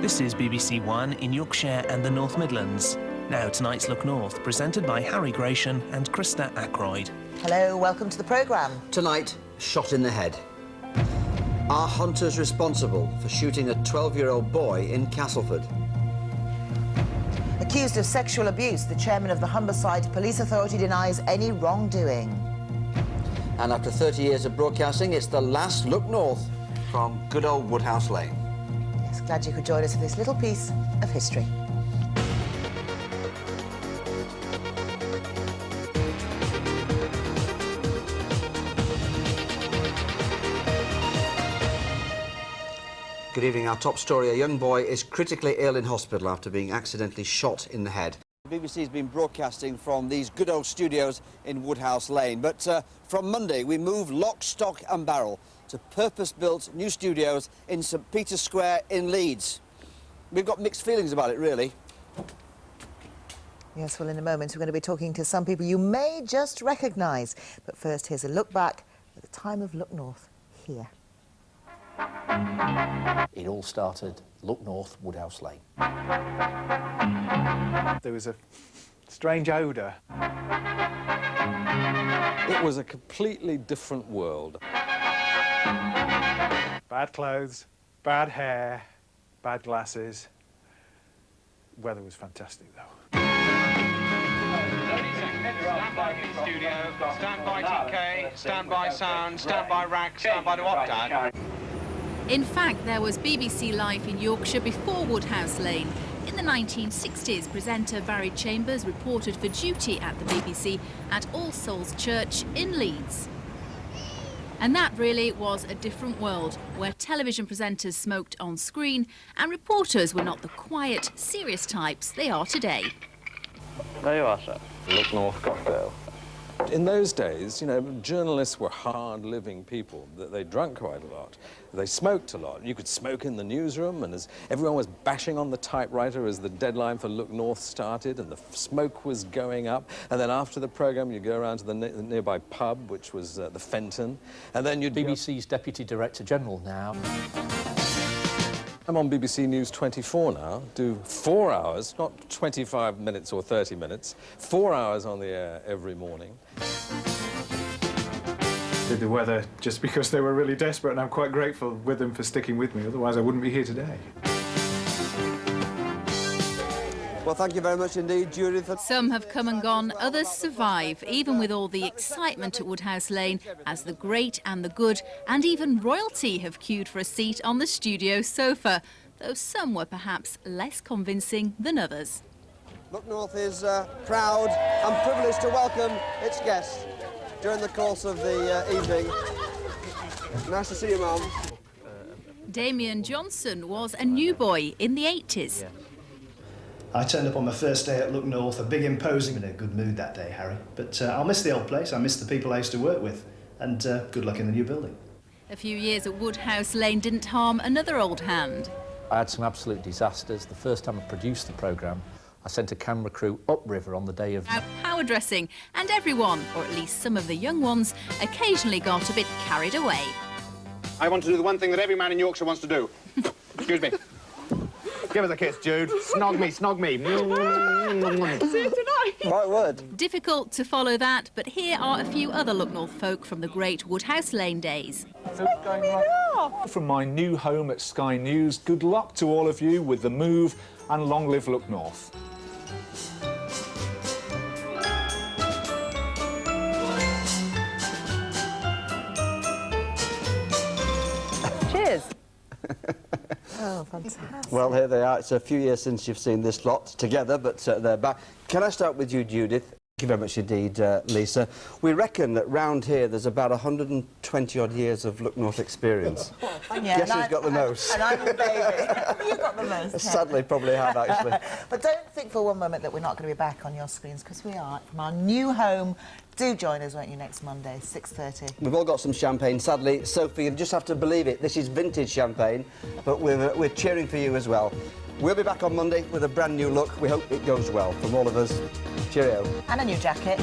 This is BBC One in Yorkshire and the North Midlands. Now tonight's Look North, presented by Harry Gratian and Krista Ackroyd. Hello, welcome to the programme. Tonight, shot in the head. Are hunters responsible for shooting a 12-year-old boy in Castleford? Accused of sexual abuse, the chairman of the Humberside Police Authority denies any wrongdoing. And after 30 years of broadcasting, it's the last Look North from good old Woodhouse Lane. Yes, glad you could join us for this little piece of history. Good evening. Our top story, a young boy is critically ill in hospital after being accidentally shot in the head. The BBC's been broadcasting from these good old studios in Woodhouse Lane, but from Monday we move lock, stock and barrel to purpose-built new studios in St Peter's Square in Leeds. We've got mixed feelings about it, really. Yes, well, in a moment we're going to be talking to some people you may just recognise. But first, here's a look back at the time of Look North here. It all started Look North, Woodhouse Lane. There was a strange odour. It was a completely different world. Bad clothes, bad hair, bad glasses. Weather was fantastic, though. Stand by studio, stand by TK, stand by sound, stand by rack, stand by the Optad. In fact, there was BBC Life in Yorkshire before Woodhouse Lane. In the 1960s, presenter Barry Chambers reported for duty at the BBC at All Souls Church in Leeds. And that really was a different world, where television presenters smoked on screen and reporters were not the quiet, serious types they are today. There you are, sir. Look North cocktail. In those days, you know, journalists were hard-living people. They drank quite a lot. They smoked a lot. You could smoke in the newsroom, and as everyone was bashing on the typewriter as the deadline for Look North started, and the smoke was going up. And then after the programme, you'd go around to the nearby pub, which was the Fenton, and then you'd... BBC's Deputy Director General now. I'm on BBC News 24 now, do 4 hours, not 25 minutes or 30 minutes, 4 hours on the air every morning. Did the weather just because they were really desperate, and I'm quite grateful with them for sticking with me, otherwise I wouldn't be here today. Well, thank you very much indeed, Judith. Some have come and gone, others survive, even with all the excitement at Woodhouse Lane, as the great and the good, and even royalty have queued for a seat on the studio sofa, though some were perhaps less convincing than others. Look North is proud and privileged to welcome its guests during the course of the evening. Nice to see you, Mum. Damien Johnson was a new boy in the 80s. I turned up on my first day at Look North, a big imposing... In a good mood that day, Harry. But I'll miss the old place, I miss the people I used to work with, and good luck in the new building. A few years at Woodhouse Lane didn't harm another old hand. I had some absolute disasters. The first time I produced the programme, I sent a camera crew upriver on the day of... Power dressing, and everyone, or at least some of the young ones, occasionally got a bit carried away. I want to do the one thing that every man in Yorkshire wants to do. Excuse me. Give us a kiss, Jude. Snog me, snog me. See you tonight. My word. Difficult to follow that, but here are a few other Look North folk from the great Woodhouse Lane days. From my new home at Sky News, good luck to all of you with the move, and long live Look North. Cheers. Oh, fantastic. Well, here they are. It's a few years since you've seen this lot together, but they're back. Can I start with you, Judith? Thank you very much indeed, Lisa. We reckon that round here there's about 120-odd years of Look North experience. Yeah, guess who's got the most? And I'm the baby. You've got the most. Sadly, probably have, actually. But don't think for one moment that we're not going to be back on your screens, because we are, from our new home. Do join us, won't you, next Monday, 6:30. We've all got some champagne. Sadly, Sophie, you just have to believe it. This is vintage champagne, but we're cheering for you as well. We'll be back on Monday with a brand new look. We hope it goes well. From all of us, cheerio. And a new jacket.